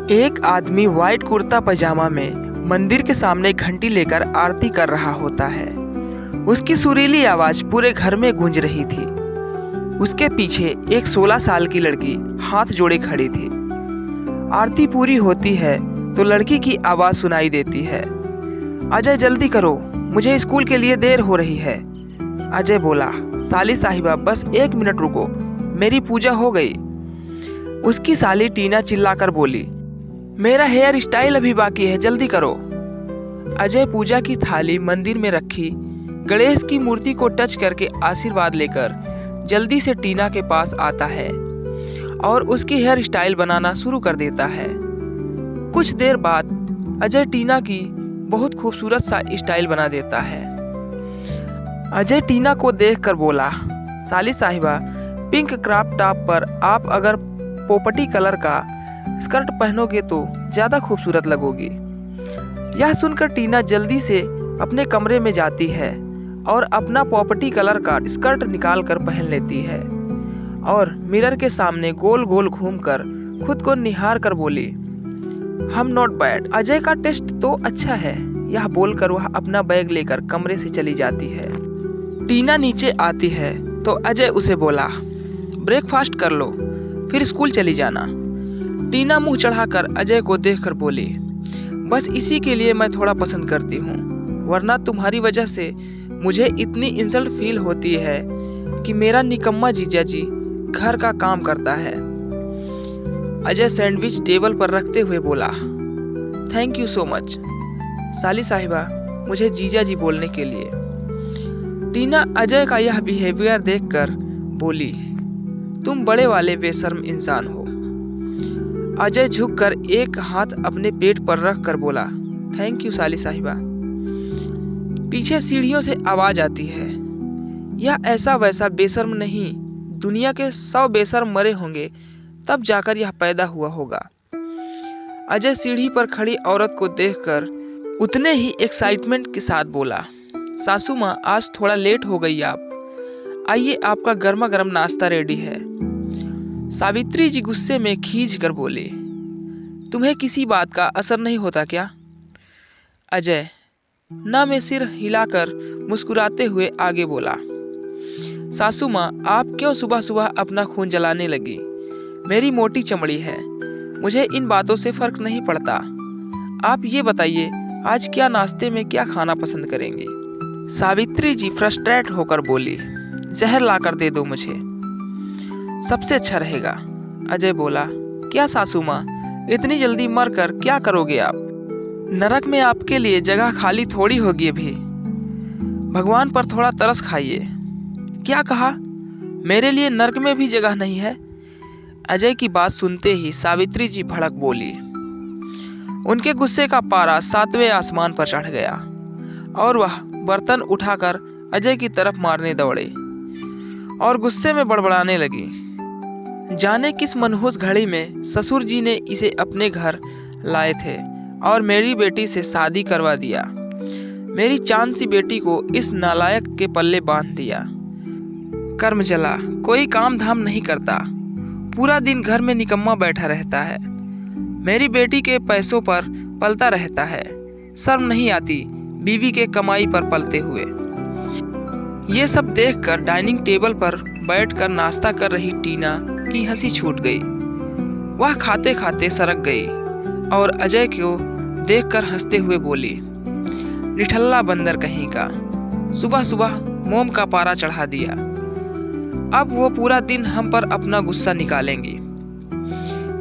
एक आदमी व्हाइट कुर्ता पजामा में मंदिर के सामने घंटी लेकर आरती कर रहा होता है। उसकी सुरीली आवाज पूरे घर में गूंज रही थी। उसके पीछे एक 16 साल की लड़की हाथ जोड़े खड़ी थी। आरती पूरी होती है तो लड़की की आवाज सुनाई देती है, अजय जल्दी करो, मुझे स्कूल के लिए देर हो रही है। अजय बोला, साली साहिबा बस 1 मिनट रुको, मेरी पूजा हो गई। उसकी साली टीना चिल्लाकर बोली, मेरा हेयर स्टाइल अभी बाकी है, जल्दी करो। अजय पूजा की थाली मंदिर में रखी गणेश की मूर्ति को टच करके आशीर्वाद लेकर जल्दी से टीना के पास आता है और उसकी हेयर स्टाइल बनाना शुरू कर देता है। कुछ देर बाद अजय टीना की बहुत खूबसूरत सा स्टाइल बना देता है। अजय टीना को देखकर बोला, साली साहिबा पिंक क्रॉप टॉप पर आप अगर पोपटी कलर का स्कर्ट पहनोगे तो ज्यादा खूबसूरत लगोगी। यह सुनकर टीना जल्दी से अपने कमरे में जाती है और अपना पोपटी कलर का स्कर्ट निकाल कर पहन लेती है और मिरर के सामने गोल गोल घूमकर खुद को निहार कर बोली, हम नॉट बैड, अजय का टेस्ट तो अच्छा है। यह बोलकर वह अपना बैग लेकर कमरे से चली जाती है। टीना नीचे आती है तो अजय उसे बोला, ब्रेकफास्ट कर लो फिर स्कूल चली जाना। टीना मुंह चढ़ाकर अजय को देखकर बोली, बस इसी के लिए मैं थोड़ा पसंद करती हूँ, वरना तुम्हारी वजह से मुझे इतनी इंसल्ट फील होती है कि मेरा निकम्मा जीजा जी घर का काम करता है। अजय सैंडविच टेबल पर रखते हुए बोला, थैंक यू सो मच साली साहिबा मुझे जीजा जी बोलने के लिए। टीना अजय का यह बिहेवियर देखकर बोली, तुम बड़े वाले बेशर्म इंसान हो। अजय झुककर एक हाथ अपने पेट पर रख कर बोला, थैंक यू साली साहिबा। पीछे सीढ़ियों से आवाज आती है, यह ऐसा वैसा बेशर्म नहीं, दुनिया के 100 बेशर्म मरे होंगे तब जाकर यह पैदा हुआ होगा। अजय सीढ़ी पर खड़ी औरत को देखकर उतने ही एक्साइटमेंट के साथ बोला, सासू माँ आज थोड़ा लेट हो गई आप, आइए आपका गर्मा गर्म नाश्ता रेडी है। सावित्री जी गुस्से में खींच कर बोली, तुम्हें किसी बात का असर नहीं होता क्या? अजय ना में सिर हिलाकर मुस्कुराते हुए आगे बोला, सासू माँ आप क्यों सुबह सुबह अपना खून जलाने लगी? मेरी मोटी चमड़ी है, मुझे इन बातों से फर्क नहीं पड़ता। आप ये बताइए आज क्या नाश्ते में क्या खाना पसंद करेंगे? सावित्री जी फ्रस्ट्रेट होकर बोली, जहर लाकर दे दो मुझे, सबसे अच्छा रहेगा। अजय बोला, क्या सासू माँ इतनी जल्दी मरकर क्या करोगे आप? नरक में आपके लिए जगह खाली थोड़ी होगी अभी, भगवान पर थोड़ा तरस खाइए। क्या कहा? मेरे लिए नरक में भी जगह नहीं है? अजय की बात सुनते ही सावित्री जी भड़क बोली। उनके गुस्से का पारा 7वें आसमान पर चढ़ गया और वह बर्तन उठाकर अजय की तरफ मारने दौड़े और गुस्से में बड़बड़ाने लगी, जाने किस मनहूस घड़ी में ससुर जी ने इसे अपने घर लाए थे और मेरी बेटी से शादी करवा दिया। मेरी चांद सी बेटी को इस नालायक के पल्ले बांध दिया। कर्म जला, कोई काम धाम नहीं करता, पूरा दिन घर में निकम्मा बैठा रहता है, मेरी बेटी के पैसों पर पलता रहता है, शर्म नहीं आती बीवी के कमाई पर पलते हुए। ये सब देखकर डाइनिंग टेबल पर बैठकर नाश्ता कर रही टीना की हंसी छूट गई। वह खाते खाते सरक गई और अजय को देखकर हंसते हुए बोली, निठल्ला बंदर कहीं का, सुबह सुबह मोम का पारा चढ़ा दिया, अब वो पूरा दिन हम पर अपना गुस्सा निकालेंगी।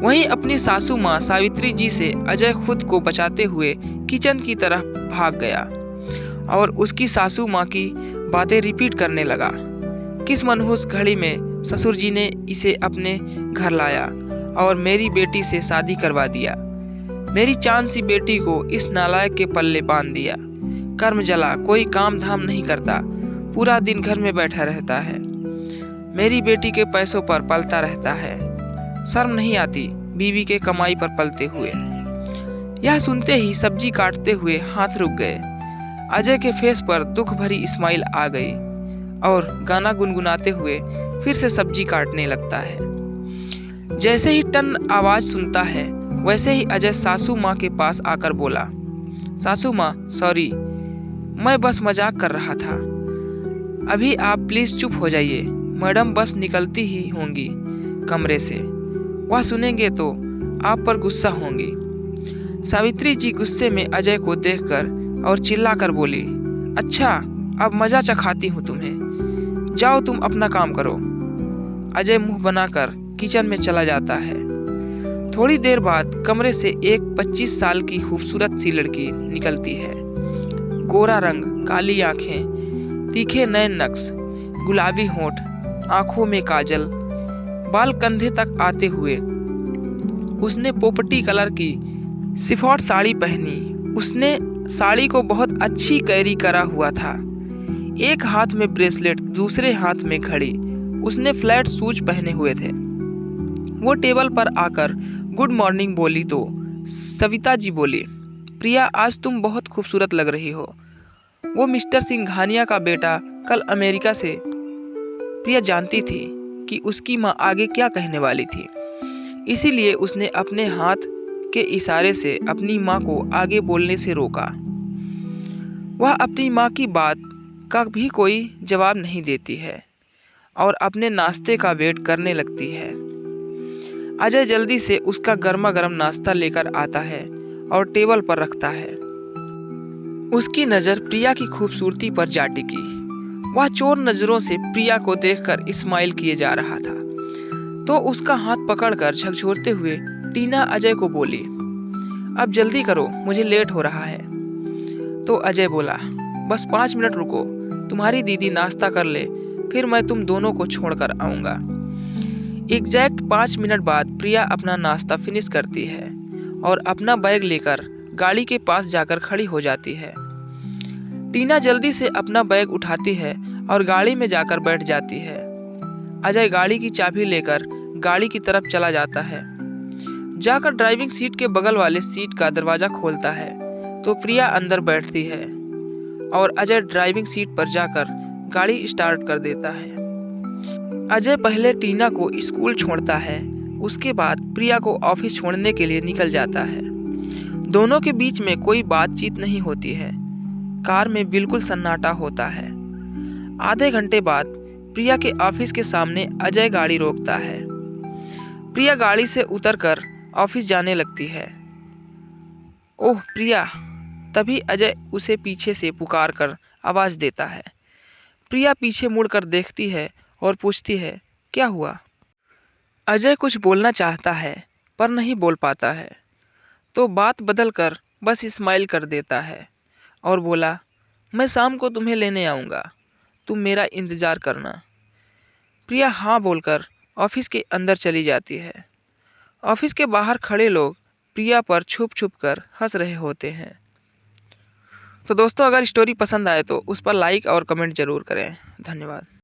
वहीं अपनी सासू माँ सावित्री जी से अजय खुद को बचाते हुए किचन की तरफ भाग गया और उसकी सासू माँ की बातें रिपीट करने लगा। किस मनहूस घड़ी में ससुर जी ने इसे अपने घर लाया और मेरी बेटी से शादी करवा दिया, मेरी चांद सी बेटी को इस नालायक के पल्ले बांध दिया। कर्म जला, कोई काम धाम नहीं करता, पूरा दिन घर में बैठा रहता है, मेरी बेटी के पैसों पर पलता रहता है, शर्म नहीं आती बीवी के कमाई पर पलते हुए। यह सुनते ही सब्जी काटते हुए हाथ रुक गए। अजय के फेस पर दुख भरी स्माइल आ गई और गाना गुनगुनाते हुए फिर से सब्जी काटने लगता है। जैसे ही टन आवाज सुनता है वैसे ही अजय सासू माँ के पास आकर बोला, सासू माँ सॉरी, मैं बस मजाक कर रहा था। अभी आप प्लीज चुप हो जाइए, मैडम बस निकलती ही होंगी कमरे से, वह सुनेंगे तो आप पर गुस्सा होंगी। सावित्री जी गुस्से में अजय को देखकर और चिल्लाकर बोली, अच्छा अब मजा चखाती हूँ तुम्हें, जाओ तुम अपना काम करो। अजय मुंह बनाकर किचन में चला जाता है। थोड़ी देर बाद कमरे से एक 25 साल की खूबसूरत सी लड़की निकलती है। गोरा रंग, काली आंखें, तीखे नए नक्श, गुलाबी होंठ, आंखों में काजल, बाल कंधे तक आते हुए। उसने पोपटी कलर की शिफॉन साड़ी पहनी। उसने साड़ी को बहुत अच्छी कैरी करा हुआ था। एक हाथ में ब्रेसलेट, दूसरे हाथ में घड़ी। उसने फ्लैट शूज पहने हुए थे। वो टेबल पर आकर गुड मॉर्निंग बोली तो सविता जी बोली, प्रिया आज तुम बहुत खूबसूरत लग रही हो। वो मिस्टर सिंघानिया का बेटा कल अमेरिका से। प्रिया जानती थी कि उसकी माँ आगे क्या कहने वाली थी, इसीलिए उसने अपने हाथ के इशारे से अपनी माँ को आगे बोलने से रोका। वह अपनी माँ की बात का भी कोई जवाब नहीं देती है और अपने नाश्ते का वेट करने लगती है। अजय जल्दी से उसका गर्मा गर्म नाश्ता लेकर आता है और टेबल पर रखता है। उसकी नज़र प्रिया की खूबसूरती पर जा टिकी। वह चोर नज़रों से प्रिया को देखकर इस्माइल किए जा रहा था, तो उसका हाथ पकड़कर झकझोरते हुए टीना अजय को बोली, अब जल्दी करो, मुझे लेट हो रहा है। तो अजय बोला, बस 5 मिनट रुको, तुम्हारी दीदी नाश्ता कर ले, फिर मैं तुम दोनों को छोड़कर आऊँगा। एग्जैक्ट 5 मिनट बाद प्रिया अपना नाश्ता फिनिश करती है और अपना बैग लेकर गाड़ी के पास जाकर खड़ी हो जाती है। टीना जल्दी से अपना बैग उठाती है और गाड़ी में जाकर बैठ जाती है। अजय गाड़ी की चाबी लेकर गाड़ी की तरफ चला जाता है। जाकर ड्राइविंग सीट के बगल वाले सीट का दरवाज़ा खोलता है तो प्रिया अंदर बैठती है और अजय ड्राइविंग सीट पर जाकर गाड़ी स्टार्ट कर देता है। अजय पहले टीना को स्कूल छोड़ता है, उसके बाद प्रिया को ऑफिस छोड़ने के लिए निकल जाता है। दोनों के बीच में कोई बातचीत नहीं होती है। कार में बिल्कुल सन्नाटा होता है। आधे घंटे बाद प्रिया के ऑफिस के सामने अजय गाड़ी रोकता है। प्रिया गाड़ी से उतरकर ऑफिस जाने लगती है। ओह प्रिया! तभी अजय उसे पीछे से पुकार कर आवाज़ देता है। प्रिया पीछे मुड़कर देखती है और पूछती है, क्या हुआ? अजय कुछ बोलना चाहता है पर नहीं बोल पाता है, तो बात बदलकर बस स्माइल कर देता है और बोला, मैं शाम को तुम्हें लेने आऊँगा, तुम मेरा इंतज़ार करना। प्रिया हाँ बोलकर ऑफिस के अंदर चली जाती है। ऑफिस के बाहर खड़े लोग प्रिया पर छुप छुप कर हंस रहे होते हैं। तो दोस्तों, अगर स्टोरी पसंद आए तो उस पर लाइक और कमेंट ज़रूर करें। धन्यवाद।